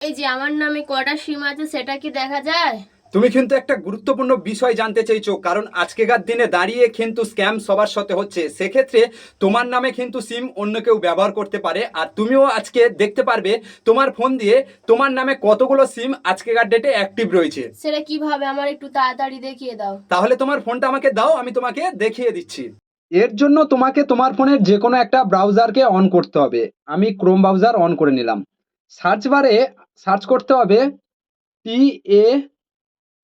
এই যে আমার নামে কটা সিম আছে সেটা কি দেখা যায়? তুমি কিন্তু একটা গুরুত্বপূর্ণ বিষয় জানতে চাইছো, কারণ আজকেকার দিনে দাঁড়িয়ে কিন্তু স্ক্যাম সবার সাথে হচ্ছে। সেক্ষেত্রে তোমার নামে কিন্তু সিম অন্য কেউ ব্যবহার করতে পারে, আর তুমিও আজকে দেখতে পারবে তোমার ফোন দিয়ে তোমার নামে কতগুলো সিম আজকেকার ডেটে অ্যাক্টিভ রয়েছে। সেটা কিভাবে আমার একটু তাড়াতাড়ি দেখিয়ে দাও। তাহলে তোমার ফোনটা আমাকে দাও, আমি তোমাকে দেখিয়ে দিচ্ছি। এর জন্য তোমাকে তোমার ফোনের যে কোনো একটা ব্রাউজারকে অন করতে হবে। আমি ক্রোম ব্রাউজার অন করে নিলাম। সার্চ বারে সার্চ করতে হবে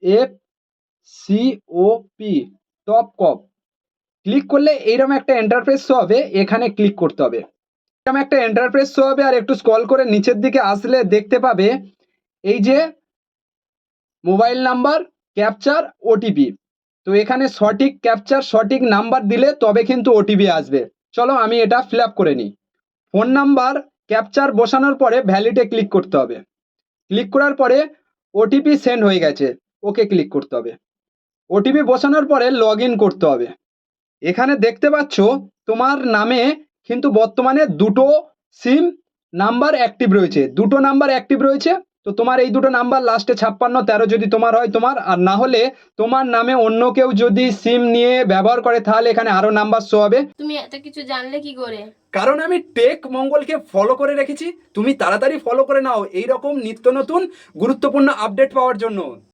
TAFCOP, টপ কপ। ক্লিক করলে এইরকম একটা ইন্টারফেস শো হবে, এখানে ক্লিক করতে হবে। এরকম একটা ইন্টারফেস শো হবে, আর একটু স্ক্রল করে নিচের দিকে আসলে দেখতে পাবে এই যে মোবাইল নাম্বার, ক্যাপচার, ওটিপি। তো এখানে সঠিক ক্যাপচার, সঠিক নাম্বার দিলে তবে কিন্তু ওটিপি আসবে। চলো আমি এটা ফিল আপ করে নিই। ফোন নাম্বার ক্যাপচার বসানোর পরে ভ্যালিডে ক্লিক করতে হবে। ক্লিক করার পরে ওটিপি সেন্ড হয়ে গেছে, ওকে ক্লিক করতে হবে। ওটিপি বসানোর পরে লগ ইন করতে হবে। এখানে দেখতে পাচ্ছ তোমার নামে কিন্তু বর্তমানে দুটো সিম নাম্বার অ্যাক্টিভ রয়েছে, দুটো নাম্বার অ্যাক্টিভ রয়েছে। তো তোমার এই দুটো নাম্বার লাস্টে 5613 যদি তোমার হয় তোমার, আর না হলে তোমার নামে অন্য কেউ যদি সিম নিয়ে ব্যবহার করে তাহলে এখানে আরো নাম্বার শো হবে। তুমি এত কিছু জানলে কি করে? কারণ আমি টেক মঙ্গলকে ফলো করে রেখেছি। তুমি তাড়াতাড়ি ফলো করে নাও এই রকম নিত্য নতুন গুরুত্বপূর্ণ আপডেট পাওয়ার জন্য।